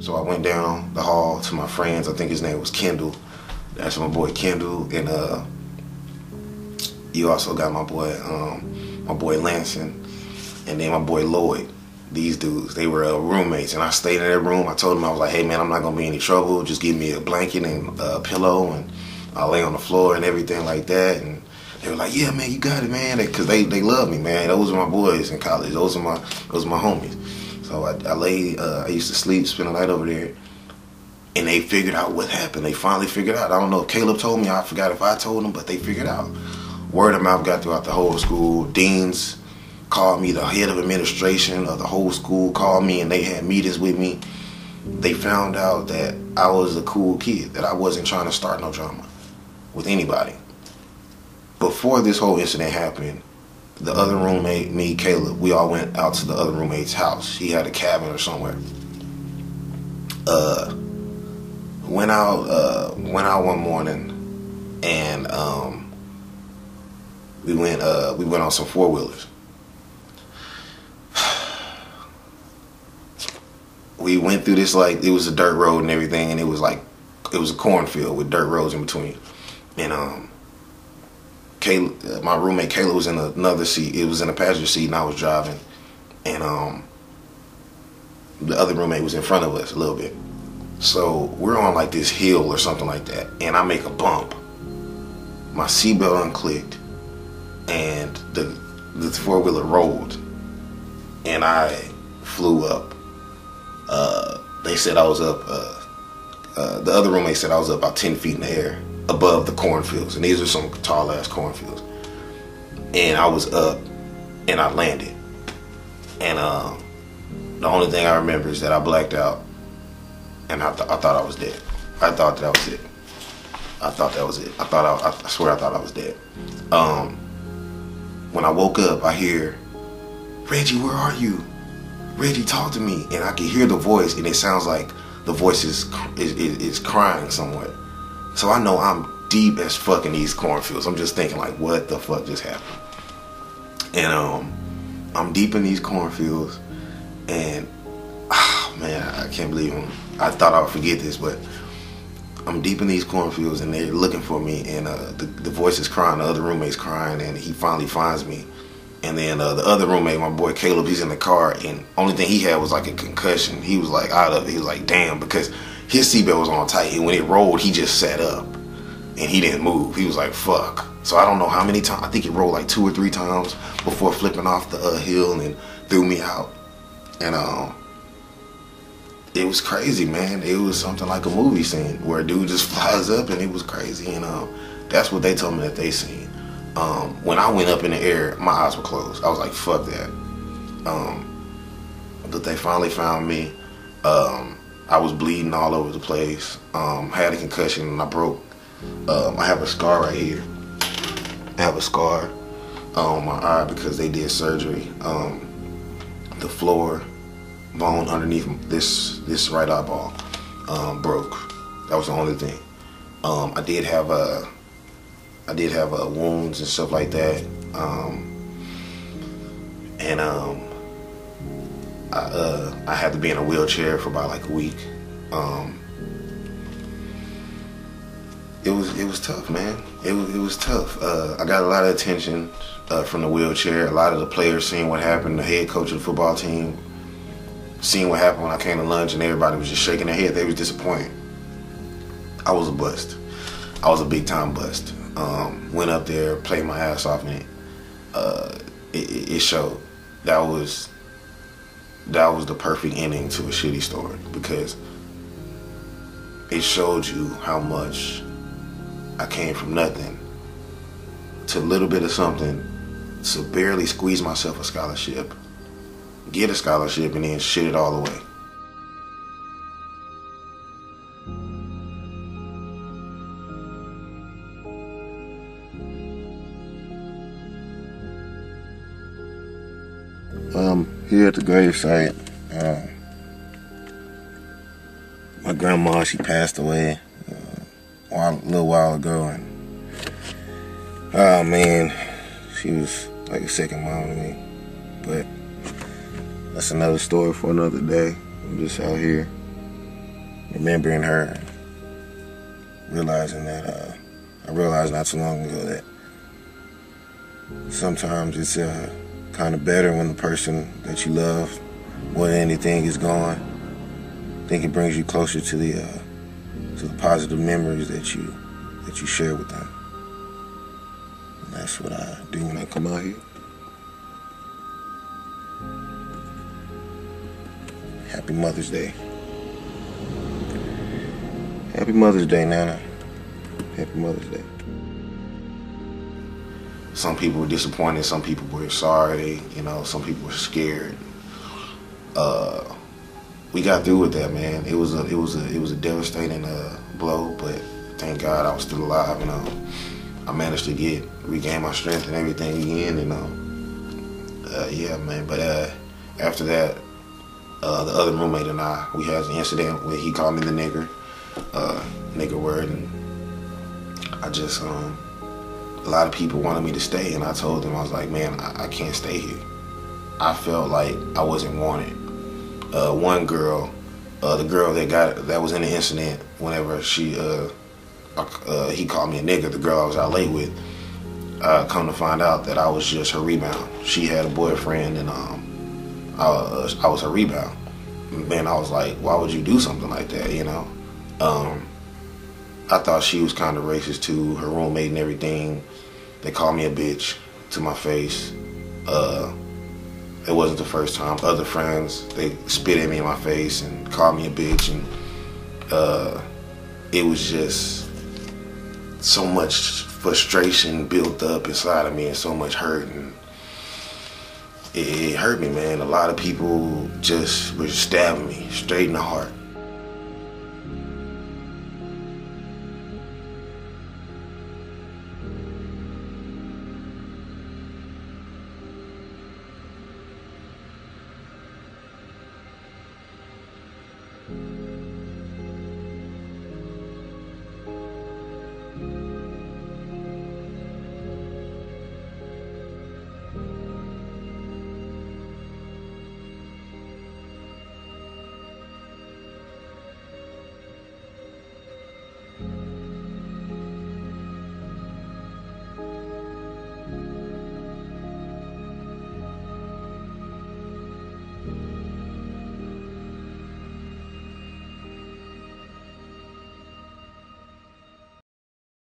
So I went down the hall to my friends. I think his name was Kendall. That's my boy Kendall. And you also got my boy Lansing, and then my boy Lloyd. These dudes, they were roommates, and I stayed in their room. I told them, I was like, hey man, I'm not gonna be in any trouble. Just give me a blanket and a pillow, and I'll lay on the floor and everything like that. And they were like, yeah man, you got it, man, because they love me, man. Those are my boys in college. Those are my homies. So I used to spend the night over there, and they figured out what happened. They finally figured out. I don't know if Caleb told me. I forgot if I told them, but they figured out. Word of mouth got throughout the whole school. Deans called me, the head of administration of the whole school called me, and they had meetings with me. They found out that I was a cool kid, that I wasn't trying to start no drama with anybody. Before this whole incident happened, the other roommate, me, Caleb, we all went out to the other roommate's house. He had a cabin or somewhere. Went out one morning, and we went on some four-wheelers. We went through this, like, it was a dirt road and everything, and it was a cornfield with dirt roads in between. And Caleb, my roommate Caleb, was in another seat. It was in the passenger seat, and I was driving. And the other roommate was in front of us a little bit. So we're on like this hill or something like that, and I make a bump. My seatbelt unclicked, and the four-wheeler rolled, and I flew up. They said I was up, the other roommate said I was up about 10 feet in the air above the cornfields, and these are some tall ass cornfields. And I was up, and I landed. And the only thing I remember is that I blacked out, and I thought I was dead. I thought that was it. I thought that was it. I swear I thought I was dead. When I woke up, I hear, Reggie, where are you? Reggie, talk to me. And I can hear the voice, and it sounds like the voice is crying somewhat. So I know I'm deep as fuck in these cornfields. I'm just thinking, like, what the fuck just happened? And I'm deep in these cornfields, and oh man, I can't believe him. I thought I would forget this, but I'm deep in these cornfields, and they're looking for me, and the voice is crying, the other roommate's crying, and he finally finds me. And then the other roommate, my boy Caleb, he's in the car, and only thing he had was like a concussion. He was like out of it. He was like, damn, because his seatbelt was on tight, and when it rolled, he just sat up, and he didn't move. He was like, fuck. So I don't know how many times. I think it rolled like 2 or 3 times before flipping off the hill and threw me out. And it was crazy, man. It was something like a movie scene where a dude just flies up, and it was crazy. And that's what they told me that they seen. When I went up in the air, my eyes were closed. I was like, fuck that. But they finally found me. I was bleeding all over the place. Had a concussion, and I broke. I have a scar right here. I have a scar on my eye because they did surgery. The floor bone underneath this right eyeball broke. That was the only thing. I did have wounds and stuff like that. I had to be in a wheelchair for about like a week. It was tough, man. It was tough. I got a lot of attention from the wheelchair. A lot of the players seeing what happened. The head coach of the football team seeing what happened when I came to lunch, and everybody was just shaking their head. They was disappointed. I was a bust. I was a big time bust. Went up there, played my ass off, and it showed. That was the perfect ending to a shitty story, because it showed you how much I came from nothing to a little bit of something, to barely squeeze myself a scholarship, get a scholarship, and then shit it all away. Here at the gravesite, my grandma, she passed away a little while ago, and oh man, she was like a second mom to me. But that's another story for another day. I'm just out here remembering her, realizing that I realized not so long ago that sometimes it's kind of better when the person that you love more than anything is gone. I think it brings you closer to the positive memories that you share with them. And that's what I do when I come out here. Happy Mother's Day. Happy Mother's Day, Nana. Happy Mother's Day. Some people were disappointed, some people were sorry, some people were scared. We got through with that, man. It was a devastating blow, but thank God I was still alive, I managed to regain my strength and everything again, yeah, man. But after that, the other roommate and we had an incident where he called me the nigger word, and I just, a lot of people wanted me to stay, and I told them, I was like, man, I can't stay here. I felt like I wasn't wanted. One girl, the girl that was in the incident, whenever he called me a nigger, the girl I was out late with, come to find out that I was just her rebound. She had a boyfriend, and I was her rebound. Man, I was like, why would you do something like that, I thought she was kind of racist too, her roommate and everything. They called me a bitch to my face. It wasn't the first time. Other friends, they spit at me in my face and called me a bitch, and it was just so much frustration built up inside of me and so much hurt, and it hurt me, man. A lot of people just were stabbing me straight in the heart.